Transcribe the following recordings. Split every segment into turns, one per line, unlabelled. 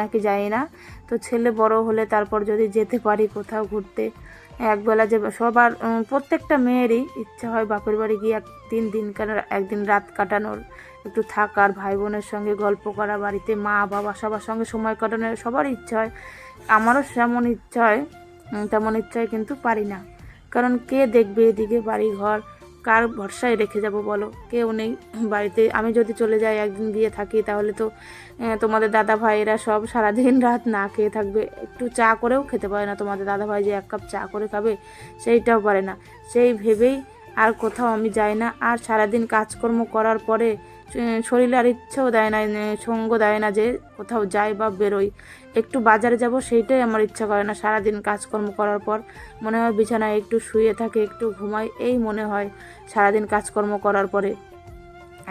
নাকি জানি না। তো ছেলে বড় হলে তারপর যদি যেতে পারি কোথাও ঘুরতে, একবেলা যে সবার প্রত্যেকটা মেয়েরই ইচ্ছা হয় বাপের বাড়ি গিয়ে 3 দিন একদিন রাত কাটানোর, একটু থাকার, ভাই বোনের সঙ্গে গল্প করা, বাড়িতে মা বাবা সবার সঙ্গে সময় কাটানোর সবারই ইচ্ছা হয়। আমারও তেমন ইচ্ছা হয়, তেমন ইচ্ছায় কিন্তু পারি না। কারণ কে দেখবে এদিকে বাড়ি ঘর, কার ভরসায় রেখে যাব বলো, কেউ নেই বাড়িতে। আমি যদি চলে যাই একদিন গিয়ে থাকি তাহলে তো তোমাদের দাদা ভাইয়েরা সব সারাদিন রাত না খেয়ে থাকবে, একটু চা করেও খেতে পারে না। তোমাদের দাদা ভাই যে 1 কাপ চা করে খাবে সেইটাও পারে না। সেই ভেবেই আর কোথাও আমি যাই না। আর সারাদিন কাজকর্ম করার পরে শরীরে আর ইচ্ছেও দেয় না, সঙ্গ দেয় না যে কোথাও যাই বা বেরোই। একটু বাজারে যাব সেইটাই আমার ইচ্ছা করে না। সারাদিন কাজকর্ম করার পর মনে হয় বিছানায় একটু শুয়ে থাকে, একটু ঘুমাই, এই মনে হয় সারাদিন কাজকর্ম করার পরে।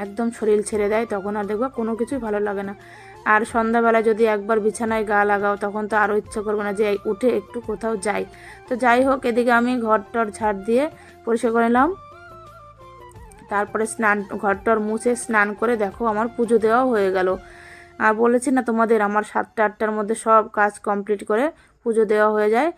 একদম শরীর ছেড়ে দেয়, তখন আর দেখবা কোনো কিছুই ভালো লাগে না। আর সন্ধ্যাবেলা যদি একবার বিছানায় গা লাগাও তখন তো আরও ইচ্ছা করবে না যে উঠে একটু কোথাও যাই। তো যাই হোক, এদিকে আমি ঘরটর ঝাড় দিয়ে পরিষ্কার করে নিলাম। তারপরে ঘরটর মুছে স্নান করে দেখো আমার পুজো দেওয়াও হয়ে গেল। আর বলেছি না তোমাদের আমার 7টা 8টার মধ্যে সব কাজ কমপ্লিট করে পুজো দেওয়া হয়ে যায়।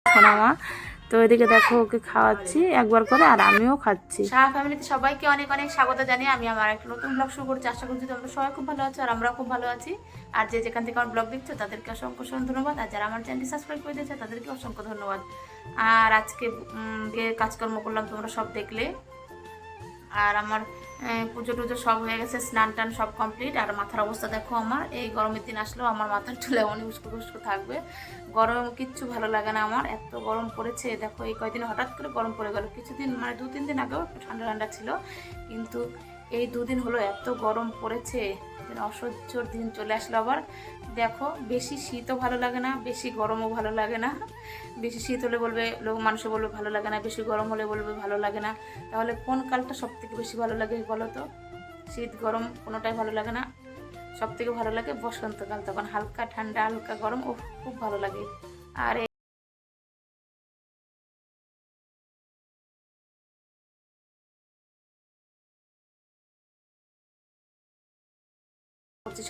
সোনামা তো এদিকে দেখো ওকে খাওয়াচ্ছি একবার করে, আর আমিও খাচ্ছি। সাহা ফ্যামিলিতে সবাইকে অনেক অনেক স্বাগত জানিয়ে আমি আমার একটা নতুন ব্লগ শুরু করছি। আশা করছি তোমরা সবাই খুব ভালো আছো আর আমরাও খুব ভালো আছি। আর যে যেখান থেকে আমার ব্লগ দেখছো তাদেরকে অসংখ্য অসংখ্য ধন্যবাদ, আর যারা আমার চ্যানেলটি সাবস্ক্রাইব করে দিয়েছে তাদেরকে অসংখ্য ধন্যবাদ। আর আজকে গিয়ে কাজকর্ম করলাম, তোমরা সব দেখলে। আর আমার পুজো টুজো সব হয়ে গেছে, স্নান টান সব কমপ্লিট। আর মাথার অবস্থা দেখো, আমার এই গরমের দিন আসলেও আমার মাথার চুলে অনেক উস্কো উস্কো থাকবে। গরম কিচ্ছু ভালো লাগে না আমার, এত গরম পড়েছে। দেখো এই কয়দিন হঠাৎ করে গরম পড়ে গেল, কিছুদিন মানে 2-3 দিন আগেও একটু ঠান্ডা ঠান্ডা ছিল, কিন্তু এই 2 দিন হলো এত গরম পড়েছে, অসহ্যর দিন চলে আসলো আবার। দেখো বেশি শীতও ভালো লাগে না, বেশি গরমও ভালো লাগে না। বেশি শীত হলে বলবে মানুষে বলবে ভালো লাগে না, বেশি গরম হলে বলবে ভালো লাগে না। তাহলে কোন কালটা সব থেকে বেশি ভালো লাগে বলো তো? শীত গরম কোনোটাই ভালো লাগে না, সব থেকে ভালো লাগে বসন্তকাল, তখন হালকা ঠান্ডা হালকা গরম, ও খুব ভালো লাগে। আর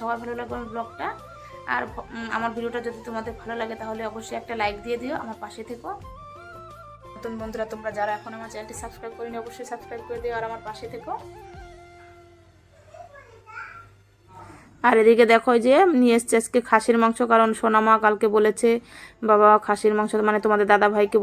সবাই ভালো লাগবে আমার ব্লগটা। আর আমার ভিডিওটা যদি তোমাদের ভালো লাগে তাহলে অবশ্যই একটা লাইক দিয়ে দিও, আমার পাশে থেকো। নতুন বন্ধুরা তোমরা যারা এখন আমার চ্যানেলটি সাবস্ক্রাইব করিনি অবশ্যই সাবস্ক্রাইব করে দিও আর আমার পাশে থেকো। আর এদিকে দেখো যে নিয়ে এসছে আজকে খাসির মাংস, কারণ সোনামা কালকে বলেছে বাবা খাসির মাংস, মানে তোমাদের দাদা ভাইকে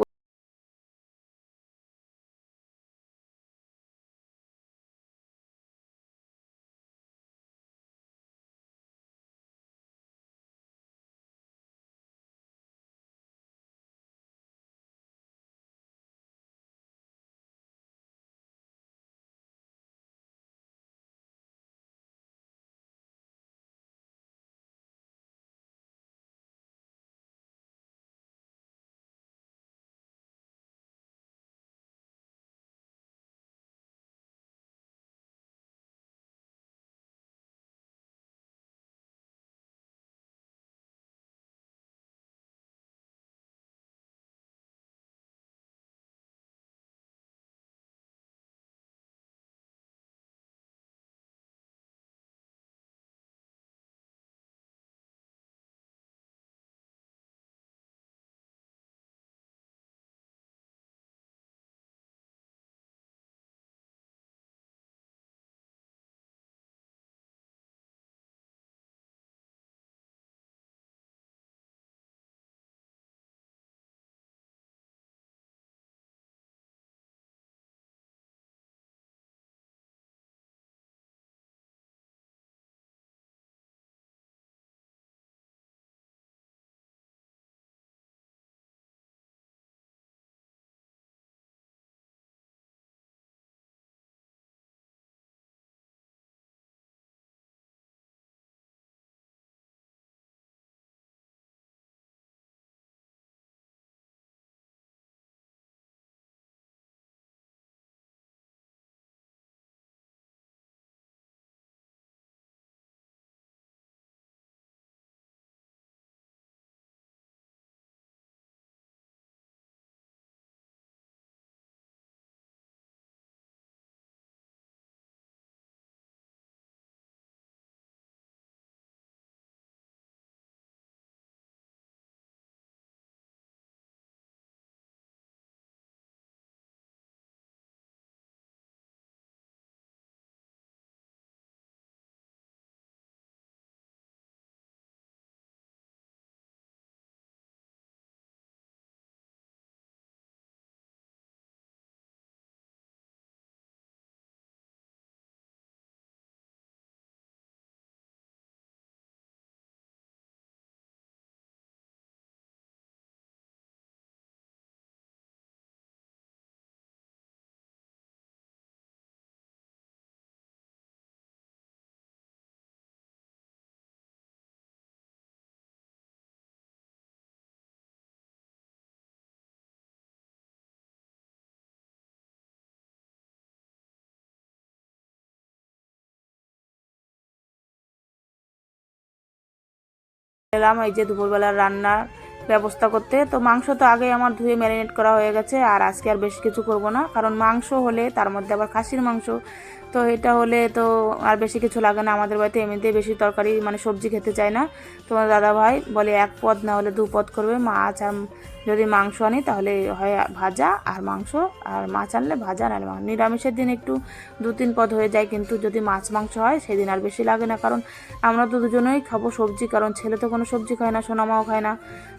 এলাম এই যে দুপুরবেলার রান্নার ব্যবস্থা করতে। তো মাংস তো আগে আমার ধুয়ে ম্যারিনেট করা হয়ে গেছে, আর আজকে আর বেশ কিছু করব না, কারণ মাংস হলে তার মধ্যে আবার খাসির মাংস, তো এটা হলে তো আর বেশি কিছু লাগে না। আমাদের বাড়িতে এমনিতেই বেশি তরকারি মানে সবজি খেতে চায় না। তোমার দাদাভাই বলে 1 পদ না হলে 2 পদ করবে। মাছ আর যদি মাংস আনি তাহলে হয় ভাজা আর মাংস, আর মাছ আনলে ভাজা নাহলে মাংস। নিরামিষের দিন একটু 2-3 পদ হয়ে যায়, কিন্তু যদি মাছ মাংস হয় সেদিন আর বেশি লাগে না, কারণ আমরা তো দুজনেই খাবো সবজি, কারণ ছেলে তো কোনো সবজি খায় না, সোনামাও খায় না।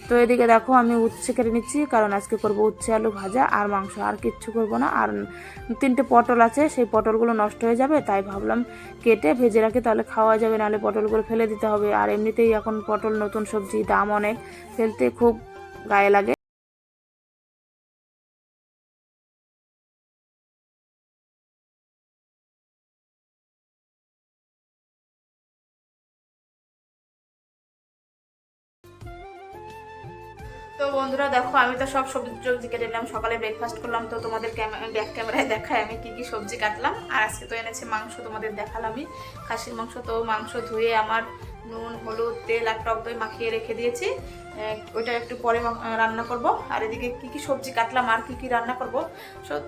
তো এদিকে দেখো আমি উচ্ছে কেটে নিচ্ছি, কারণ আজকে করবো উচ্ছে আলু ভাজা আর মাংস, আর কিচ্ছু করবো না। আর 3টে পটল আছে, সেই পটলগুলো নষ্ট হয়ে যাবে, তাই ভাবলাম কেটে ভেজে রাখি, তাহলে খাওয়া যাবে, নাহলে পটলগুলো ফেলে দিতে হবে। আর এমনিতেই এখন পটল নতুন সবজি, দাম অনেক, ফেলতে খুব গায়ে লাগে। তো বন্ধুরা দেখো আমি তো সব সবজি টবজি কেটে নিলাম, সকালে ব্রেকফাস্ট করলাম। তো তোমাদের ব্যাক ক্যামেরায় দেখায় আমি কি কি সবজি কাটলাম। আর আজকে তো এনেছে মাংস, তোমাদের দেখালামই খাসির মাংস। তো মাংস ধুয়ে আমার নুন হলুদ তেল আর টক দই মাখিয়ে রেখে দিয়েছি, ওইটা একটু পরে রান্না করব। আর এদিকে কি কি সবজি কাটলাম আর কি কি রান্না করব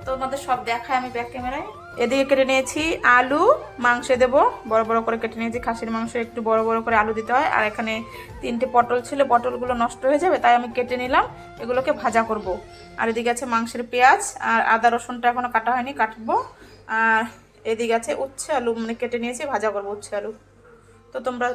তোমাদের সব দেখায় আমি ব্যাক ক্যামেরায়। এদিকে কেটে নিয়েছি আলু, মাংসে দেব, বড় বড় করে কেটে নিয়েছি। খাসির মাংস একটু বড় বড় করে আলু দিতে হয়। আর এখানে 3টে পটল ছিল, পটলগুলো নষ্ট হয়ে যাবে তাই আমি কেটে নিলাম, এগুলোকে ভাজা করব। আর এদিকে আছে মাংসের পেঁয়াজ আর আদা রসুনটা এখনো কাটা হয়নি, কাটবো। আর এদিকে আছে উচ্ছে আলু, মানে কেটে নিয়েছি, ভাজা করবো উচ্ছে আলু। তো তোমরা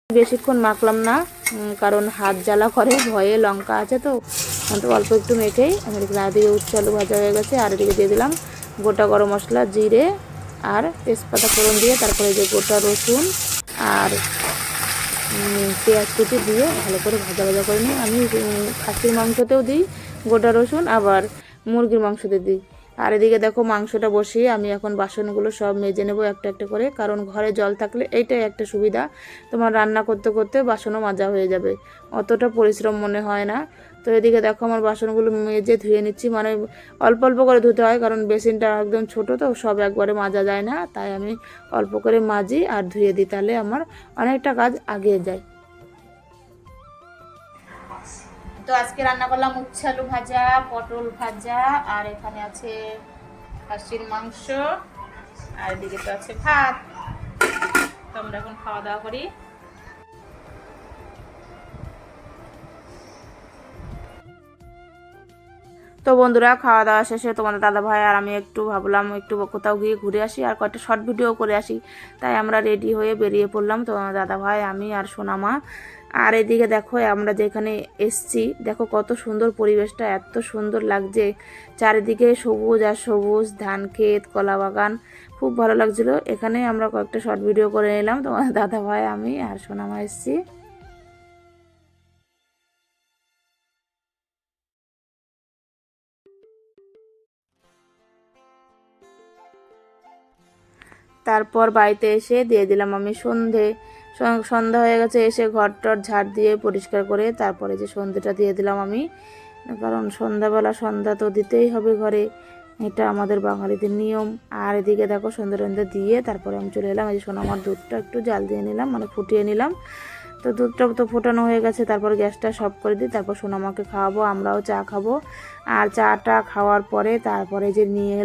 বেশিক্ষণ মাখলাম না, কারণ হাত জ্বালা করে, ভয়ে লঙ্কা আছে তো, তো অল্প একটু মেখেই আমি দেখলাম। এদিকে উচ্ছে আলু ভাজা হয়ে গেছে, আর এদিকে দিয়ে দিলাম গোটা গরম মশলা, জিরে আর তেজপাতা ফোড়ন দিয়ে, তারপরে যে গোটা রসুন আর পেঁয়াজ কুচি দিয়ে ভালো করে ভাজা ভাজা করে নিই। আমি খাসির মাংসতেও দিই গোটা রসুন, আবার মুরগির মাংসতে দিই। আর এদিকে দেখো মাংসটা বসিয়ে আমি এখন বাসনগুলো সব মেজে নেবো একটা একটা করে, কারণ ঘরে জল থাকলে এইটাই একটা সুবিধা, তোমার রান্না করতে করতে বাসনও মাজা হয়ে যাবে, অতটা পরিশ্রম মনে হয় না। তো এদিকে দেখো আমার বাসনগুলো মেজে ধুয়ে নিচ্ছি, মানে অল্প অল্প করে ধুতে হয়, কারণ বেসিনটা একদম ছোটো তো সব একবারে মাজা যায় না, তাই আমি অল্প করে মাজি আর ধুয়ে দিই, তাহলে আমার অনেকটা কাজ আগিয়ে যায়। তো আজকে রান্না করলাম উচ্ছে আলু ভাজা, পটল ভাজা, আর এখানে আছে খাসির মাংস, আর এদিকে তো আছে ভাত। তো আমরা এখন খাওয়া দাওয়া করি। তো বন্ধুরা, খাওয়া দাওয়া শেষে তোমাদের দাদা ভাই আর আমি একটু ভাবলাম একটু কোথাও গিয়ে ঘুরে আসি আর কয়েকটা শর্ট ভিডিও করে আসি, তাই আমরা রেডি হয়ে বেরিয়ে পড়লাম, তোমাদের দাদা ভাই, আমি আর সোনামা। আর এদিকে দেখো আমরা যেখানে এসছি, দেখো কত সুন্দর পরিবেশটা, এত সুন্দর লাগছে, চারিদিকে সবুজ আর সবুজ, ধান ক্ষেত, কলা বাগান, খুব ভালো লাগছিল। এখানে আমরা কয়েকটা শর্ট ভিডিও করে নিলাম, তোমাদের দাদা ভাই, আমি আর সোনামা এসছি। তারপর বাড়িতে এসে দিয়ে দিলাম আমি সন্ধ্যা হয়ে গেছে, এসে ঘর টর ঝাড় দিয়ে পরিষ্কার করে তারপরে যে সন্ধ্যেটা দিয়ে দিলাম আমি, কারণ সন্ধ্যাবেলা সন্ধ্যা তো দিতেই হবে ঘরে, এটা আমাদের বাঙালিদের নিয়ম। আর এদিকে দেখো সন্ধ্যা দিয়ে তারপরে আমি চলে এলাম, এই যে সোনামার দুধটা একটু জাল দিয়ে নিলাম, মানে ফুটিয়ে নিলাম। তো দুধটা তো ফোটানো হয়ে গেছে, তারপর গ্যাসটা সব করে দিই, তারপর সোনামাকে খাওয়াবো, আমরাও চা খাবো। আর চাটা খাওয়ার পরে তারপরে যে নিয়ে এলাম